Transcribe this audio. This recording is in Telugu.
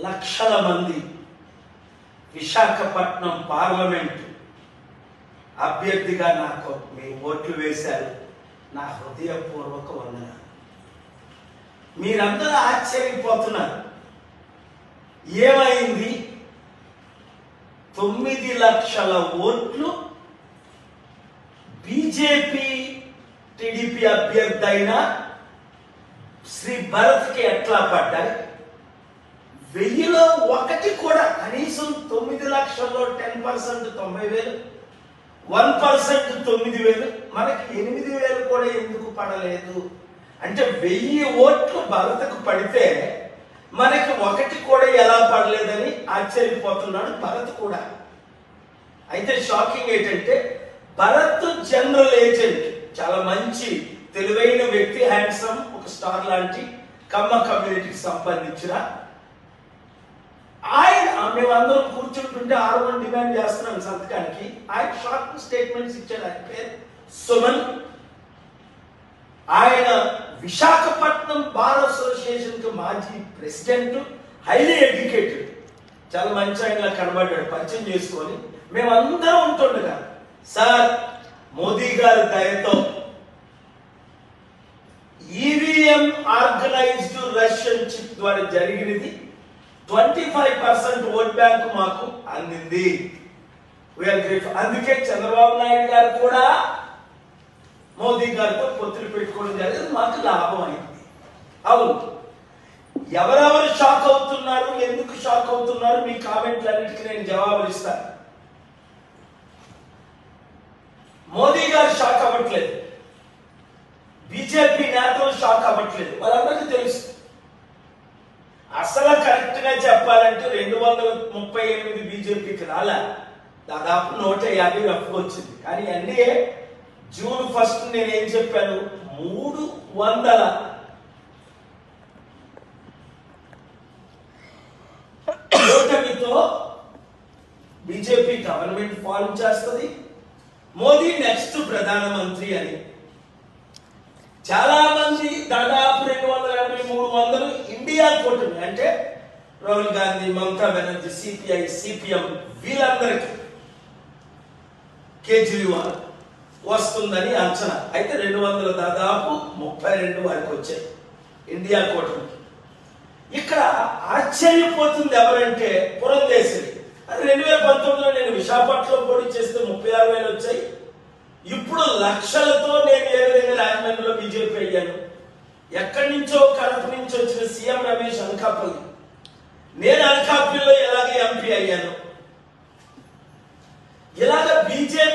లక్షల మంది విశాఖపట్నం పార్లమెంటు అభ్యర్థిగా నాకు మీ ఓట్లు వేశారు. నా హృదయపూర్వక వందనాలు. మీరందరూ ఆశ్చర్యపోతున్నారు, ఏమైంది? 9 లక్షల ఓట్లు బీజేపీ టీడీపీ అభ్యర్థి అయిన శ్రీ భరత్కి ఎట్లా పడ్డాయి? 1000లో 1 కూడా, కనీసం 9 లక్షల్లో 10% 90,000, 1% 9,000, మనకి 8,000 కూడా ఎందుకు పడలేదు అంటే 1000 ఓట్లు భరత్కు పడితే మనకి 1 కూడా ఎలా పడలేదని ఆశ్చర్యపోతున్నాడు భరత్ కూడా. అయితే షాకింగ్ ఏంటంటే భరత్ జనరల్ ఏజెంట్, చాలా మంచి తెలివైన వ్యక్తి, హ్యాండ్సమ్, ఒక స్టార్ లాంటి కమ్మ కమ్యూనిటీకి సంబంధించిన ఆయన. మేమందరం కూర్చుంటుంటే 6 డిమాండ్ చేస్తున్నాం సంతకానికి. ఆయన షార్ట్ స్టేట్మెంట్స్ ఇచ్చాడు. ఆయన పేరు సుమన్. ఆయన విశాఖపట్నం బార్ అసోసియేషన్ కి మాజీ ప్రెసిడెంట్, హైలీ ఎడ్యుకేటెడ్, చాలా మంచి ఆయనలా కనబడ్డాడు. పరిచయం చేసుకొని మేమందరం ఉంటుండగా, సార్ మోదీ గారి దయతో ఈవీఎం ఆర్గనైజ్డ్ రష్యన్ చిప్ ద్వారా జరిగినది 25% ఓట్ బ్యాంక్ మాకు అందింది. అందుకే చంద్రబాబు నాయుడు గారు కూడా మోదీ గారితో పొత్తులు పెట్టుకోవడం జరిగింది, మాకు లాభం అయింది. అవును, ఎవరెవరు షాక్ అవుతున్నారు, ఎందుకు షాక్ అవుతున్నారు, మీ కామెంట్లన్నిటికీ నేను జవాబులు ఇస్తాను. మోదీ గారు షాక్ అవ్వట్లేదు, బీజేపీ నేతలు షాక్ అవ్వట్లేదు, వాళ్ళందరికీ తెలుసు. అసలు కరెక్ట్ గా చెప్పాలంటే 238 బీజేపీకి రాలే, దాదాపు 150 రఫ్గా వచ్చింది. కానీ ఎన్డీఏ జూన్ 1 నేనేం చెప్పాను, 300 ఓటమితో బీజేపీ గవర్నమెంట్ ఫార్మ్ చేస్తుంది, మోదీ నెక్స్ట్ ప్రధానమంత్రి అని. చాలా మంది దాదాపు 280-300 ఇండియా కూటమి అంటే రాహుల్ గాంధీ, మమతా బెనర్జీ, సిపిఐ, సిపిఎం, వీళ్ళందరికీ కేజ్రీవాల్ వస్తుందని అంచనా. అయితే 200 దాదాపు 32 వారికి వచ్చాయి ఇండియా కూటమికి. ఇక్కడ ఆశ్చర్యపోతుంది ఎవరంటే పురంధేశ్వరి. 2019లో నేను విశాఖపట్నంలో పోటీ చేస్తే 36,000 వచ్చాయి. ఇప్పుడు లక్షలతో నేను ఏ విధంగా రాజమండ్రిలో బీజేపీ అయ్యాను. ఎక్కడి నుంచో కడప నుంచి వచ్చిన సీఎం రమేష్ అనకాపల్లి, నేను అనకాపల్లిలో ఎలాగే ఎంపీ అయ్యాను.